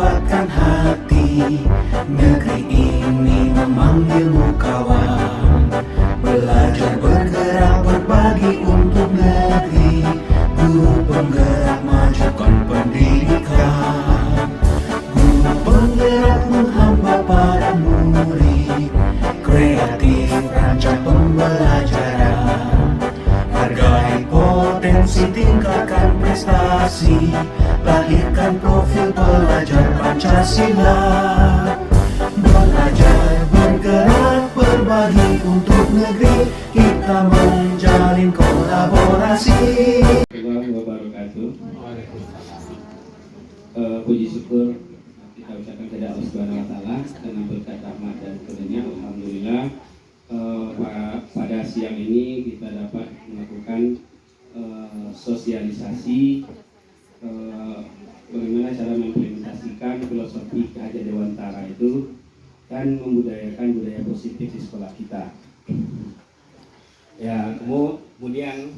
mendapatkan hati. Negeri ini memanggilmu kawan, belajar bergerak berbagi untuk negeri. Guru penggerak majukan pendidikan, guru penggerak menghamba pada murid, kreatif rancang pembelajaran, hargai potensi tingkatkan prestasi, lahirkan profil pelajar Pancasila. Belajar bergerak berbagi untuk negeri, kita menjalin kolaborasi. Assalamualaikum warahmatullahi wabarakatuh. Puji syukur kita ucapkan kepada Allah Subhanahu wa taala karena berkat rahmat dan karunia. Alhamdulillah pada siang ini kita dapat melakukan sosialisasi bagaimana cara mengimplementasikan filosofi Ki Hajar Dewantara itu dan membudayakan budaya positif di sekolah kita. Ya, kemudian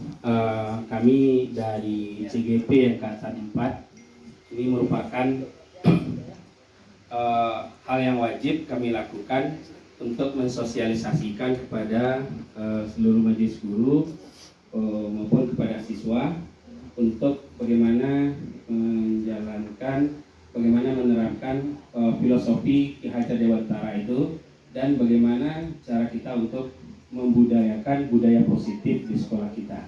kami dari CGP Angkatan 4 ini merupakan hal yang wajib kami lakukan untuk mensosialisasikan kepada seluruh majelis guru maupun kepada siswa untuk bagaimana menerapkan filosofi Ki Hajar Dewantara itu dan bagaimana cara kita untuk membudayakan budaya positif di sekolah kita.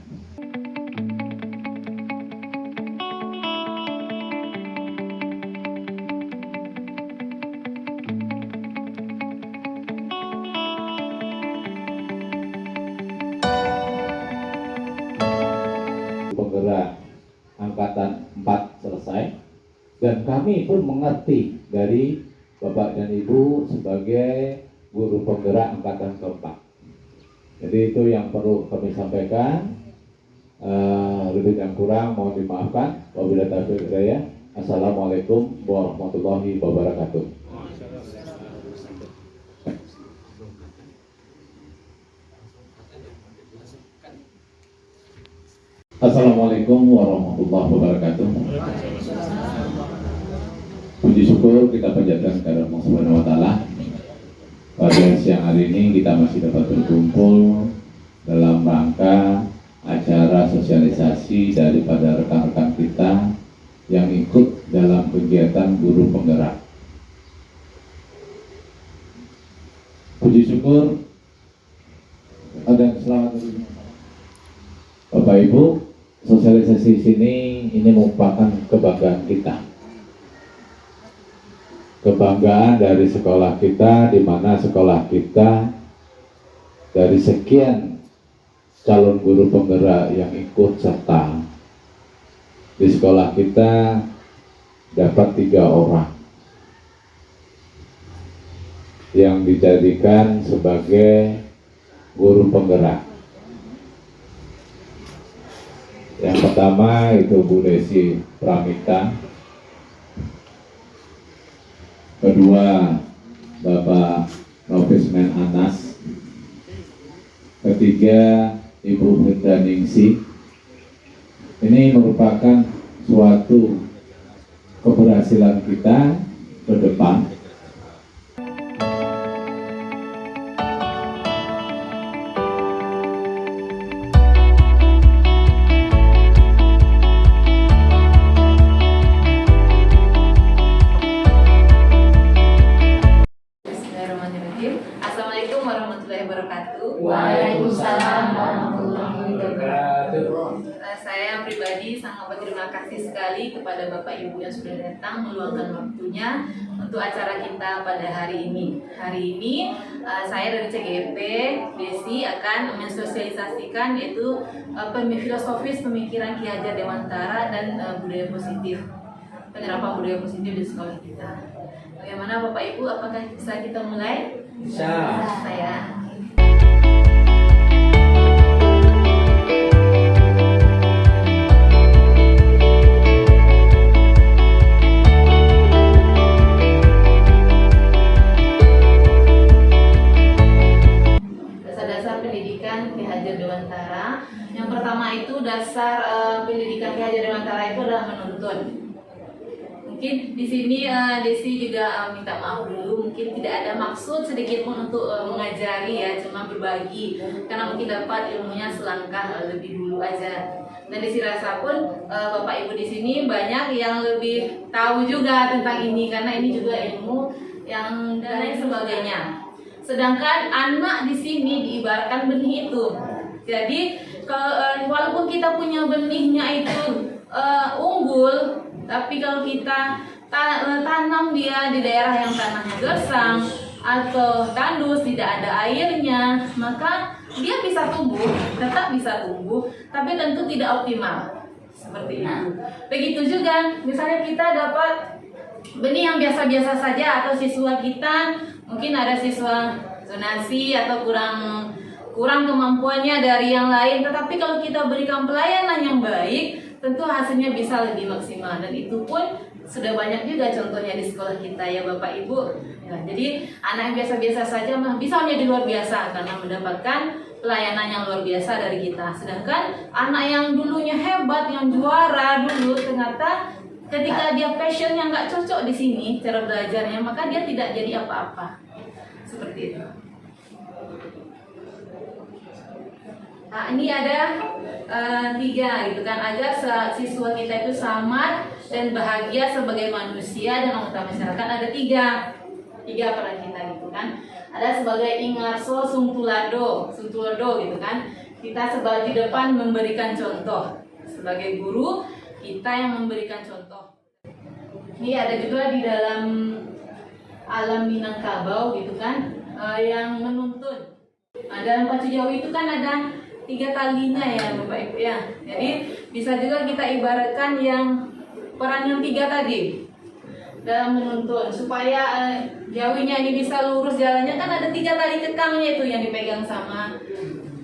Penggerak Angkatan 4 selesai, dan kami pun mengerti dari Bapak dan Ibu sebagai guru penggerak Angkatan keempat. Jadi itu yang perlu kami sampaikan. Lebih dan kurang mohon dimaafkan. Wabillahi taufiq wal hidayah. Assalamualaikum warahmatullahi wabarakatuh. Assalamualaikum warahmatullahi wabarakatuh. Puji syukur kita panjatkan kepada Allah Subhanahu wa taala. Pada siang hari ini kita masih dapat berkumpul dalam rangka acara sosialisasi daripada rekan-rekan kita yang ikut dalam kegiatan guru penggerak. Puji syukur dan selamat Bapak Ibu, sosialisasi sini ini merupakan kebanggaan kita. Kebanggaan dari sekolah kita, di mana sekolah kita dari sekian calon guru penggerak yang ikut serta di sekolah kita dapat 3 orang yang dijadikan sebagai guru penggerak. Yang pertama itu Bu Desi Pramita, kedua Bapak Nofismen Anas, ketiga Ibu Frida Ningsih. Ini merupakan suatu keberhasilan kita ke depan. Assalamualaikum warahmatullahi wabarakatuh. Waalaikumsalam warahmatullahi wabarakatuh. Saya pribadi sangat berterima kasih sekali kepada Bapak Ibu yang sudah datang meluangkan waktunya untuk acara kita pada hari ini. Hari ini saya dari CGP Desi akan mensosialisasikan yaitu filosofis pemikiran Ki Hajar Dewantara dan budaya positif, penerapan budaya positif di sekolah kita. Bagaimana Bapak Ibu, apakah bisa kita mulai? Bisa. Saya. Dasar-dasar pendidikan Ki Hajar Dewantara. Yang pertama itu dasar pendidikan Ki Hajar Dewantara itu adalah menuntun. Mungkin di sini Desi juga minta maaf dulu, mungkin tidak ada maksud sedikit pun untuk mengajari ya, cuma berbagi karena mungkin dapat ilmunya selangkah lebih dulu aja. Dan Desi rasa pun Bapak Ibu di sini banyak yang lebih tahu juga tentang ini karena ini juga ilmu yang dan lain sebagainya. Sedangkan anak di sini diibaratkan benih itu. Jadi walaupun kita punya benihnya itu unggul, tapi kalau kita tanam dia di daerah yang tanahnya gersang atau tandus, tidak ada airnya, maka dia bisa tumbuh, tetap bisa tumbuh, tapi tentu tidak optimal. Seperti itu. Begitu juga, misalnya kita dapat benih yang biasa-biasa saja, atau siswa kita mungkin ada siswa zonasi atau kurang kemampuannya dari yang lain, tetapi kalau kita berikan pelayanan yang baik, tentu hasilnya bisa lebih maksimal. Dan itu pun sudah banyak juga contohnya di sekolah kita ya Bapak Ibu ya, jadi anak yang biasa-biasa saja bisa menjadi luar biasa karena mendapatkan pelayanan yang luar biasa dari kita. Sedangkan anak yang dulunya hebat, yang juara dulu, ternyata ketika dia passionnya nggak cocok di sini cara belajarnya, maka dia tidak jadi apa-apa. Seperti itu. Nah, ini ada 3 gitu kan, agar siswa kita itu selamat dan bahagia sebagai manusia dan anggota masyarakat. Ada 3 peran kita gitu kan. Ada sebagai ingarso suntulado gitu kan. Kita sebagai di depan memberikan contoh. Sebagai guru kita yang memberikan contoh. Ini ada juga di dalam alam Minangkabau gitu kan, yang menuntun. Nah, dalam pacu Jawi itu kan ada 3 talinya ya Bapak Ibu ya. Jadi bisa juga kita ibaratkan yang peran yang 3 tadi dalam menuntun supaya jawinya ini bisa lurus jalannya, kan ada 3 tali kekangnya itu yang dipegang sama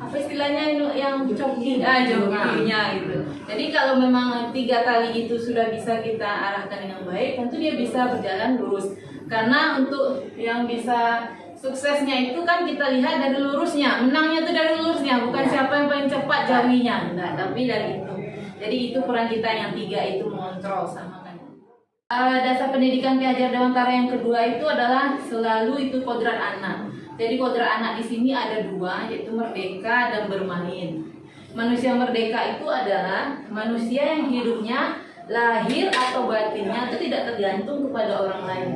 apa istilahnya yang jokinya gitu. Jadi kalau memang 3 tali itu sudah bisa kita arahkan dengan baik, tentu dia bisa berjalan lurus. Karena untuk yang bisa suksesnya itu kan kita lihat dari lurusnya, menangnya itu dari lurusnya, bukan siapa yang paling cepat jawinya, enggak, tapi dari itu. Jadi itu peran kita yang 3 itu mengontrol sama kan. Dasar pendidikan Ki Hajar Dewantara yang kedua itu adalah selalu itu kodrat anak. Jadi kodrat anak di sini ada 2, yaitu merdeka dan bermain. Manusia merdeka itu adalah manusia yang hidupnya lahir atau batinnya itu tidak tergantung kepada orang lain.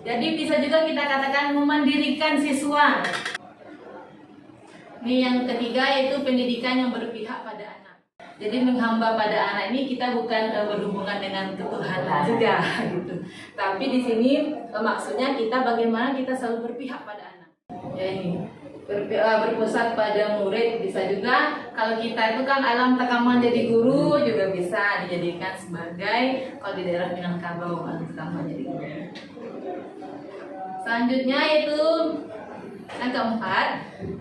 Jadi bisa juga kita katakan memandirikan siswa. Ini yang ketiga yaitu pendidikan yang berpihak pada anak. Jadi menghamba pada anak ini kita bukan berhubungan dengan ketuhanan juga gitu. Tapi di sini maksudnya kita bagaimana kita selalu berpihak pada anak. Ya ini berpusat pada murid, bisa juga kalau kita itu kan alam tekaman jadi guru juga bisa dijadikan sebagai, kalau di daerah Minangkabau alam tekaman jadi guru. Selanjutnya yaitu yang keempat,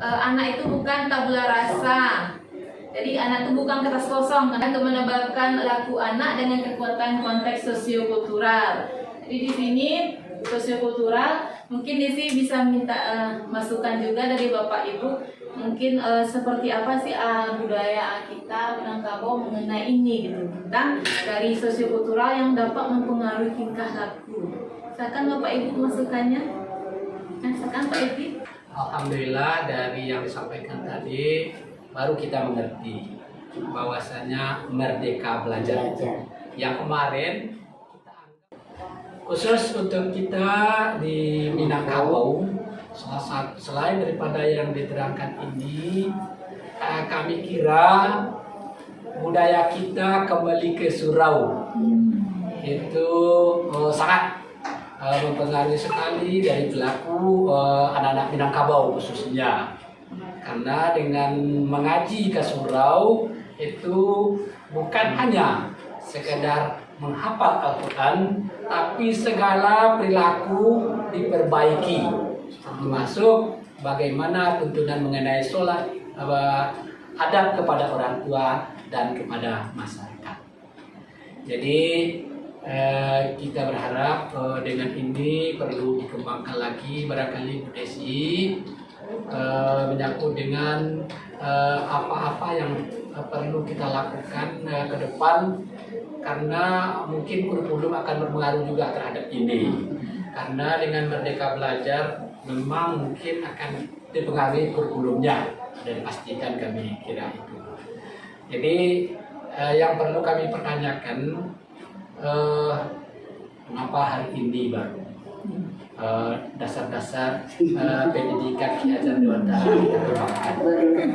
anak itu bukan tabula rasa. Jadi anak itu bukan kertas kosong, karena itu menyebabkan laku anak dengan kekuatan konteks sosiokultural. Jadi di sini sosiokultural mungkin Desi bisa minta masukan juga dari Bapak Ibu, mungkin seperti apa sih budaya kita Minangkabau mengenai ini gitu, tentang dari sosiokultural yang dapat mempengaruhi tingkah laku. Silakan Bapak Ibu masukannya. Silakan Pak Edi. Alhamdulillah dari yang disampaikan tadi baru kita mengerti bahwasanya merdeka belajar itu. Yang kemarin kita anggap khusus untuk kita di Minangkabau, selain daripada yang diterangkan ini, kami kira budaya kita kembali ke surau itu sangat mempengaruhi sekali dari pelaku anak-anak Minangkabau khususnya, karena dengan mengaji ke surau itu bukan hanya sekedar menghafal Al-Quran, tapi segala perilaku diperbaiki, termasuk bagaimana tuntunan mengenai sholat, adab kepada orang tua dan kepada masyarakat. Jadi kita berharap dengan ini perlu dikembangkan lagi, barangkali Bu Desi menyangkut dengan apa-apa yang perlu kita lakukan ke depan, karena mungkin kurikulum akan berpengaruh juga terhadap ini. Karena dengan Merdeka Belajar memang mungkin akan dipengaruhi kurikulumnya, dan pastikan kami kira itu. Jadi yang perlu kami pertanyakan, mengapa hari ini baru dasar-dasar pendidikan Ki Hajar Dewantara kita kembangkan.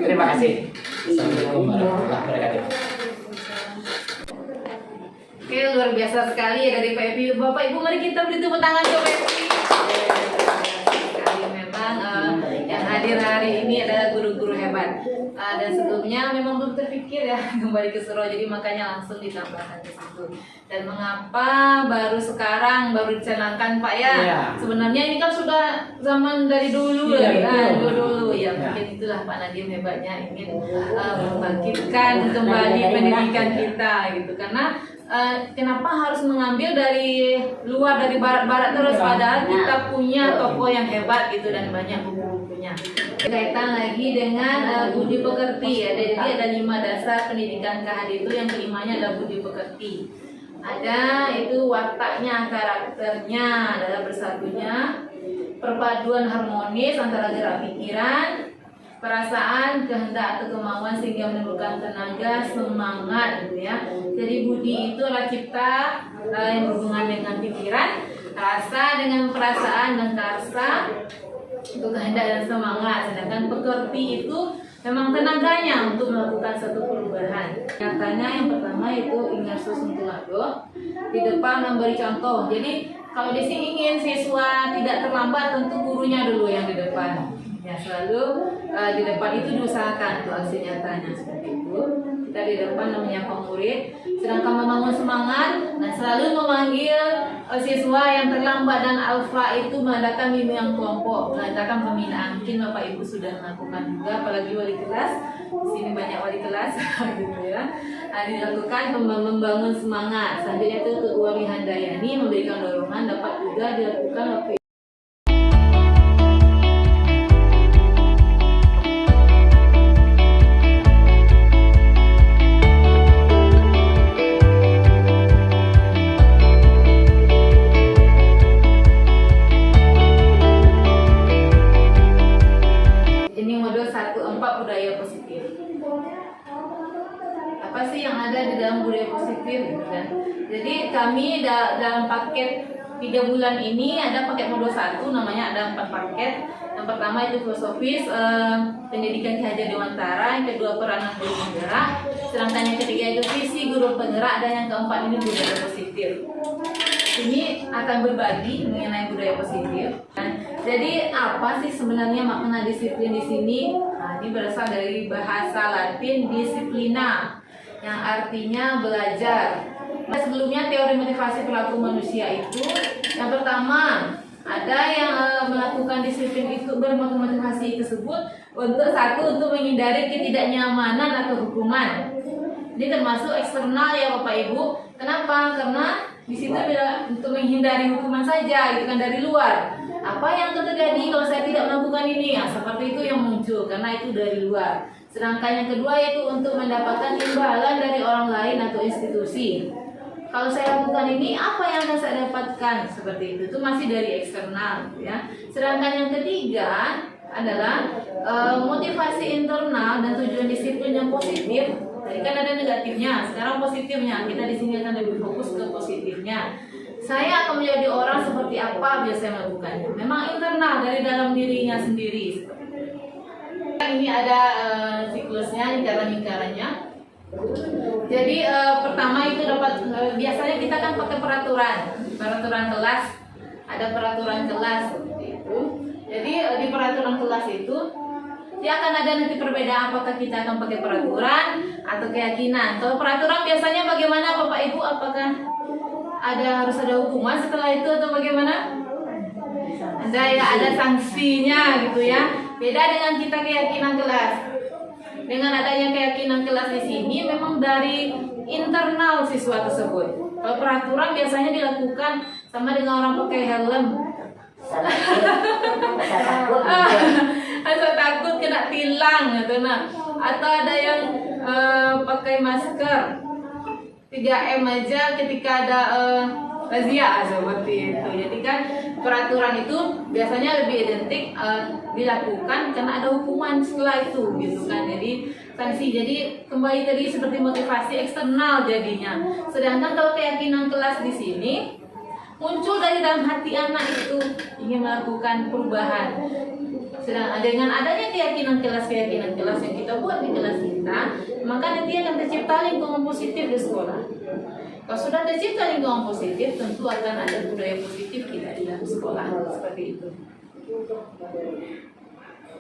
Terima kasih. Assalamualaikum warahmatullahi wabarakatuh. Oke, luar biasa sekali ya dari Pak Epi. Bapak Ibu, mari kita beri tepuk tangan ke Pak Epi. Sekali memang yang hadir hari ini adalah guru-guru hebat. Dan sebelumnya memang belum terpikir ya kembali ke Suro, jadi makanya langsung ditambahkan ke situ. Dan mengapa baru sekarang baru dicanangkan Pak ya? Ya. Sebenarnya ini kan sudah zaman dari dulu Iya, ya, betul. dulu ya. Ya. Mungkin itulah Pak Nadiem hebatnya ingin membangkitkan kembali pendidikan kita gitu. Karena kenapa harus mengambil dari luar, dari barat-barat terus, padahal kita punya tokoh yang hebat gitu dan banyak buku-bukunya. Kaitan lagi dengan budi pekerti ya. Jadi ada 5 dasar pendidikan KHD itu, yang kelimanya adalah budi pekerti. Ada itu wataknya, karakternya adalah bersatunya, perpaduan harmonis antara gerak pikiran, perasaan, kehendak atau kemauan sehingga menimbulkan tenaga, semangat gitu ya. Jadi budi itu adalah cipta yang berhubungan dengan pikiran, rasa dengan perasaan, dan karsa itu kehendak dan semangat. Sedangkan pekerti itu memang tenaganya untuk melakukan satu perubahan. Nyatanya yang pertama itu Ignatius Suntulado di depan memberi contoh. Jadi kalau di sini ingin siswa tidak terlambat, tentu gurunya dulu yang di depan. Ya, selalu di depan itu diusahakan tuh aksi nyatanya seperti itu. Kita di depan namanya pemurid, sedangkan membangun semangat, nah selalu memanggil siswa yang terlambat, dan alfa itu mengadakan bimbingan kelompok, mengadakan pembinaan. Mungkin Bapak Ibu sudah melakukan juga, apalagi wali kelas. Di sini banyak wali kelas gitu ya. Dilakukan membangun semangat. Selanjutnya itu Wali Handayani memberikan dorongan dapat juga dilakukan waktu budaya positif. Apa sih yang ada di dalam budaya positif gitu kan? Jadi kami dalam paket 3 bulan ini ada paket modul 1, namanya ada 4 paket. Yang pertama itu filosofis, pendidikan Ki Hajar Dewantara, yang kedua peranan guru penggerak, sedangkan yang ketiga itu visi guru penggerak, dan yang keempat ini budaya positif. Ini akan berbagi mengenai budaya positif. Jadi apa sih sebenarnya makna disiplin di sini? Nah, ini berasal dari bahasa Latin disiplina, yang artinya belajar. Nah, sebelumnya teori motivasi perilaku manusia itu, yang pertama ada yang melakukan disiplin itu bermotivasi tersebut untuk untuk menghindari ketidaknyamanan atau hukuman. Ini termasuk eksternal ya Bapak Ibu. Kenapa? Karena di situ untuk menghindari hukuman saja, gitu kan, dari luar. Apa yang akan terjadi kalau saya tidak melakukan ini? Ya, seperti itu yang muncul karena itu dari luar. Sedangkan yang kedua yaitu untuk mendapatkan imbalan dari orang lain atau institusi. Kalau saya lakukan ini, apa yang akan saya dapatkan? Seperti itu masih dari eksternal, ya. Sedangkan yang ketiga adalah motivasi internal dan tujuan disiplin yang positif. Tadi kan ada negatifnya, sekarang positifnya. Kita di sini akan lebih fokus ke positifnya. Saya akan menjadi orang seperti apa biasanya melakukannya. Memang internal dari dalam dirinya sendiri. Ini ada siklusnya, lingkaran-lingkarannya. Jadi pertama itu dapat biasanya kita kan pakai peraturan kelas. Ada peraturan kelas seperti itu. Jadi di peraturan kelas itu dia akan ada nanti perbedaan apakah kita akan pakai peraturan atau keyakinan. Kalau peraturan biasanya bagaimana Bapak Ibu? Apakah harus ada hukuman setelah itu atau bagaimana? Ada sanksinya gitu ya. Beda dengan kita keyakinan kelas. Dengan adanya keyakinan kelas di sini memang dari internal siswa tersebut. Kalau peraturan biasanya dilakukan sama dengan orang pakai helm. Atau takut kena tilang gitu, nah. Atau ada yang pakai masker. 3M aja ketika ada razia seperti itu. Jadi kan peraturan itu biasanya lebih identik dilakukan karena ada hukuman setelah itu gitu kan. Jadi sanksi. Jadi kembali tadi seperti motivasi eksternal jadinya. Sedangkan kalau keyakinan kelas di sini muncul dari dalam hati anak itu ingin melakukan perubahan. Sedang dengan adanya keyakinan kelas yang kita buat di kelas kita, maka nanti akan tercipta lingkungan positif di sekolah. Kalau sudah tercipta lingkungan positif, tentu akan ada budaya positif kita di dalam sekolah seperti itu.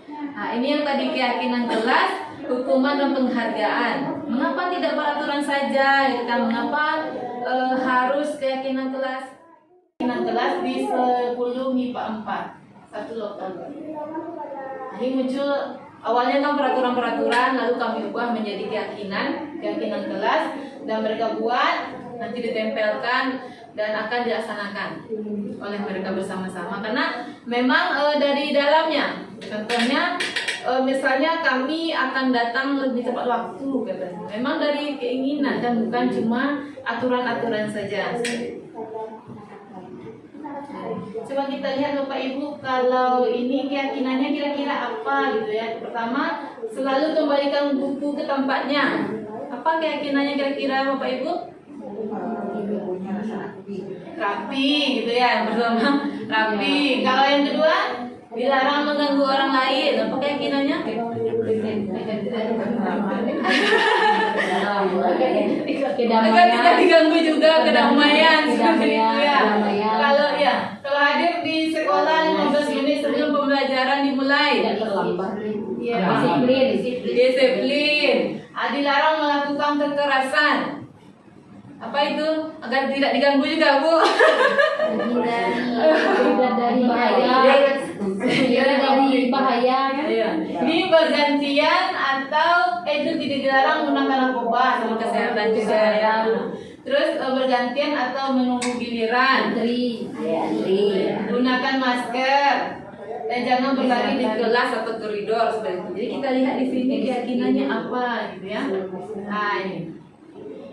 Nah, ini yang tadi keyakinan kelas, hukuman dan penghargaan. Mengapa tidak peraturan saja? Ya kan? Mengapa harus keyakinan kelas? Keyakinan kelas di 10 MIPA 4. Satu lokal. Ini muncul awalnya kan peraturan-peraturan, lalu kami ubah menjadi keyakinan kelas, dan mereka buat nanti ditempelkan dan akan dilaksanakan oleh mereka bersama-sama. Karena memang dari dalamnya, contohnya misalnya kami akan datang lebih tepat waktu, katanya. Memang dari keinginan dan bukan cuma aturan-aturan saja. Coba kita lihat Bapak Ibu, kalau ini keyakinannya kira-kira apa gitu ya. Pertama, selalu kembalikan buku ke tempatnya. Apa keyakinannya kira-kira Bapak Ibu? Rapi gitu ya, bersama rapi. Kalau yang kedua, dilarang mengganggu orang lain. Apa keyakinannya? Agar tidak diganggu juga kedamaian seperti itu ya. Kalau hadir di sekolah 15 menit sebelum pembelajaran dimulai. Disiplin. Dilarang melakukan kekerasan. Apa itu? Agar tidak diganggu juga, Bu. Dari bahaya. Ini bergantian atau itu tidak dilarang menggunakan narkoba sama kesehatan juga ya. Terus bergantian atau menunggu giliran. Gunakan masker dan jangan berlari di kelas atau koridor seperti itu. Jadi kita lihat di sini keyakinannya apa gitu ya. Nah,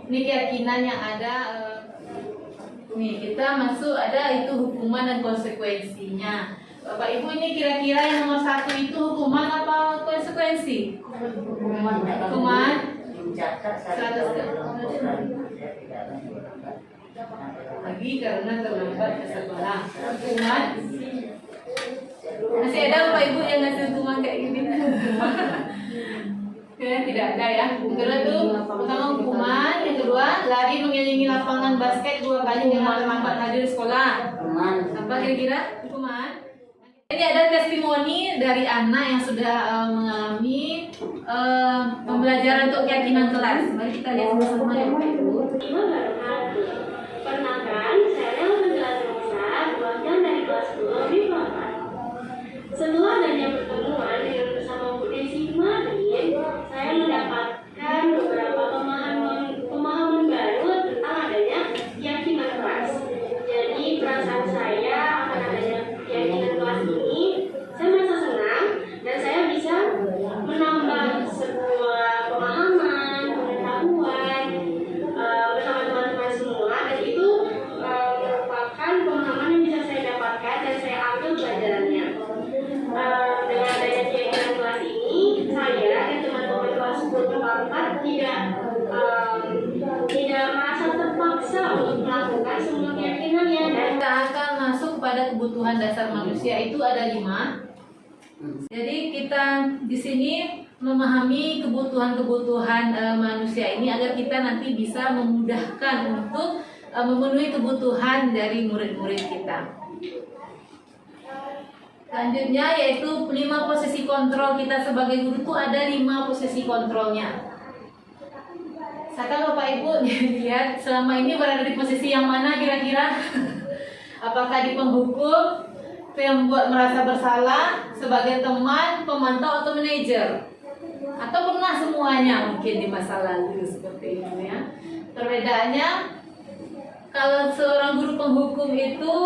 ini keyakinan yang ada. Nih kita masuk ada itu hukuman dan konsekuensinya. Bapak Ibu, ini kira-kira yang nomor 1 itu hukuman apa konsekuensi? Hukuman 100 lagi karena terlambat ke sekolah. Hukuman masih ada Bapak Ibu yang ngasih hukuman kayak gini? Ya, tidak ada ya. Kedua tuh pertama hukuman, yang kedua lari mengelilingi lapangan basket 2 kali dengan terlambat hadir di sekolah. Apa kira-kira hukuman? Ini ada testimoni dari anak yang sudah mengalami pembelajaran untuk keyakinan kelas. Mari kita lihat bersama ya Bapak Ibu. Pernah kan saya menjelaskan keluarga dari kelas 10 di Bapak. Setelah adanya pertemuan dengan bersama Bu Desi kemarin, saya mendapatkan beberapa pemahaman baru tentang adanya keyakinan kelas. Jadi perasaan saya akan adanya keyakinan kelas ini, saya merasa senang dan saya bisa menambah sebuah pemahaman, pengetahuan bersama teman-teman semua, dan itu merupakan pemahaman yang bisa saya dapatkan dan saya ambil pelajarannya. Dengan adanya keyakinan kelas ini, saya dan teman-teman kelas 10 tidak merasa terpaksa untuk melakukan semua keyakinannya. Dan Kita akan masuk pada kebutuhan dasar manusia, itu ada 5. Jadi kita di sini memahami kebutuhan-kebutuhan manusia ini agar kita nanti bisa memudahkan untuk memenuhi kebutuhan dari murid-murid kita. Selanjutnya yaitu 5 posisi kontrol kita sebagai guru itu ada 5 posisi kontrolnya. Misalkan Bapak Ibu lihat selama ini berada di posisi yang mana kira-kira? Apakah di penghukum, yang membuat merasa bersalah, sebagai teman, pemantau atau manajer? Atau pernah semuanya mungkin di masa lalu seperti itu ya. Perbedaannya kalau seorang guru penghukum itu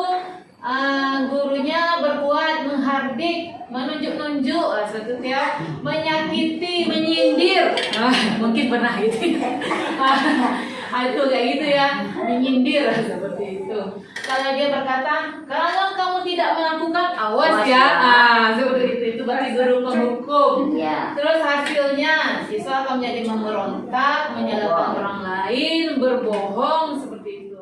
gurunya berbuat menghardik, menunjuk-nunjuk, seperti menyakiti, menyindir. Mungkin pernah gitu. Itu kayak gitu ya, menyindir seperti itu. Kalau dia berkata, kalau kamu tidak melakukan, awas ya. Seperti itu berarti guru penghukum. Ya. Terus hasilnya siswa akan menjadi memberontak, menyalahkan orang lain, berbohong seperti itu.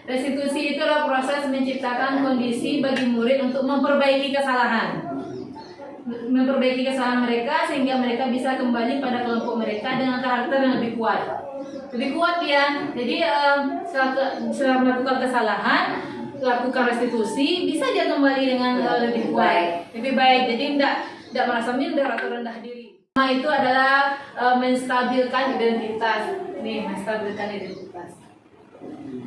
Restitusi itulah proses menciptakan kondisi bagi murid untuk memperbaiki kesalahan mereka sehingga mereka bisa kembali pada kelompok mereka dengan karakter yang lebih kuat ya. Jadi setelah melakukan kesalahan, lakukan restitusi, bisa dia kembali dengan lebih kuat, lebih baik. Jadi tidak merasa minder atau rendah diri. Nah, itu adalah menstabilkan identitas. Menstabilkan identitas.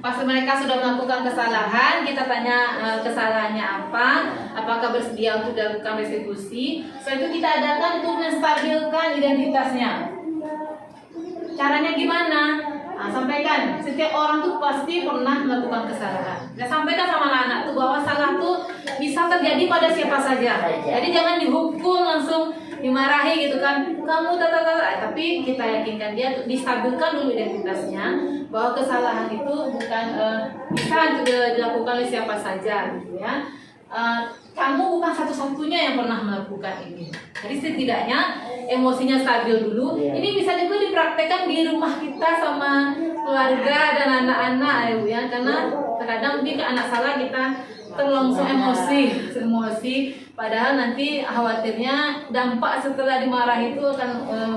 Pas mereka sudah melakukan kesalahan, kita tanya kesalahannya apa, apakah bersedia untuk dilakukan restitusi. Setelah itu kita adakan untuk menstabilkan identitasnya. Caranya gimana? Sampaikan, setiap orang tuh pasti pernah melakukan kesalahan. Dan sampaikan sama anak-anak tuh bahwa salah tuh bisa terjadi pada siapa saja. Jadi jangan dihukum langsung dimarahi gitu kan, kamu tapi kita yakinkan dia untuk distabilkan dulu identitasnya bahwa kesalahan itu bukan bisa dilakukan oleh siapa saja gitu ya. Kamu bukan satu-satunya yang pernah melakukan ini. Jadi setidaknya emosinya stabil dulu. Ini bisa juga dipraktekkan di rumah kita sama keluarga dan anak-anak ya, karena terkadang mungkin anak salah kita terlangsung emosi, padahal nanti khawatirnya dampak setelah dimarahi itu akan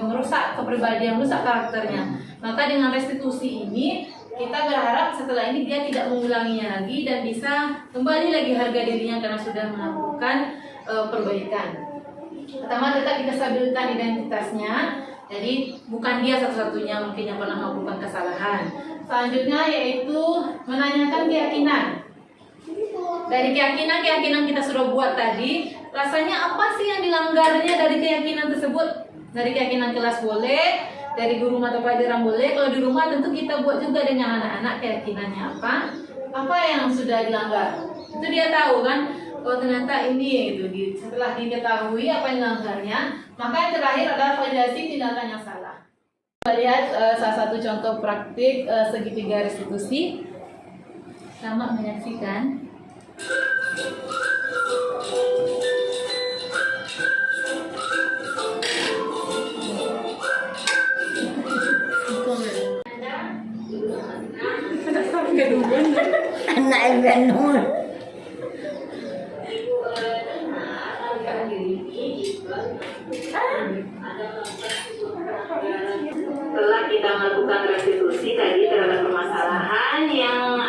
merusak kepribadian, merusak karakternya. Maka dengan restitusi ini kita berharap setelah ini dia tidak mengulanginya lagi dan bisa kembali lagi harga dirinya karena sudah melakukan perbaikan. Pertama, tetap kita stabilkan identitasnya. Jadi bukan dia satu-satunya mungkin yang pernah melakukan kesalahan. Selanjutnya yaitu menanyakan keyakinan. Dari keyakinan kita sudah buat tadi, rasanya apa sih yang dilanggarnya dari keyakinan tersebut? Dari keyakinan kelas boleh, dari guru mata pelajaran boleh. Kalau di rumah tentu kita buat juga dengan anak-anak keyakinannya apa yang sudah dilanggar. Itu dia tahu kan, oh ternyata ini gitu. Setelah diketahui apa yang dilanggarnya, maka yang terakhir adalah validasi tindakan yang salah. Kita lihat salah satu contoh praktik segitiga restitusi. Selamat menyaksikan. Anak Ibanul. Setelah kita melakukan restitusi tadi terhadap permasalahan yang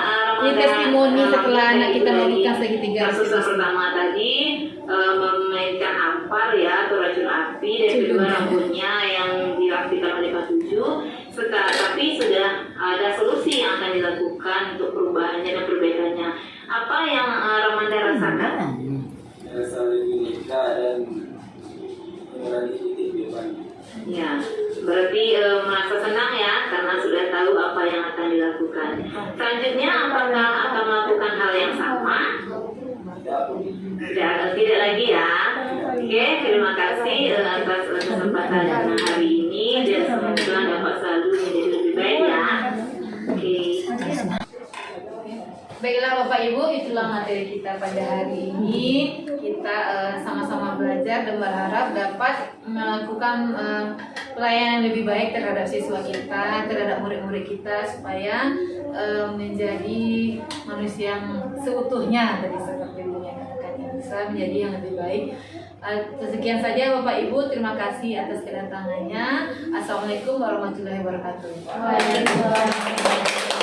ini testimoni setelah anak kita melakukan segitiga kasus pertama tadi memainkan ampar ya atau racun api, dan kedua rambutnya yang dirapikan oleh Pak Tujuh. Tapi sudah ada solusi yang akan dilakukan untuk perubahannya dan perbaikannya. Apa yang Ramanda rasakan? Saling menikah dan mengurangi titik beban. Ya, berarti merasa senang ya karena sudah tahu apa yang akan dilakukan. Selanjutnya apakah akan melakukan hal yang sama? Tidak lagi ya. Oke, terima kasih atas kesempatan hari ini dan semoga dapat selalu menjadi lebih baik ya. Oke. Baiklah Bapak Ibu, itulah materi kita pada hari ini. Kita sama-sama belajar dan berharap dapat melakukan pelayanan yang lebih baik terhadap siswa kita, terhadap murid-murid kita, supaya menjadi manusia yang seutuhnya tadi seperti menyatakan yang bisa menjadi yang lebih baik. Sekian saja Bapak Ibu, terima kasih atas kedatangannya. Assalamualaikum warahmatullahi wabarakatuh. Waalaikumsalam.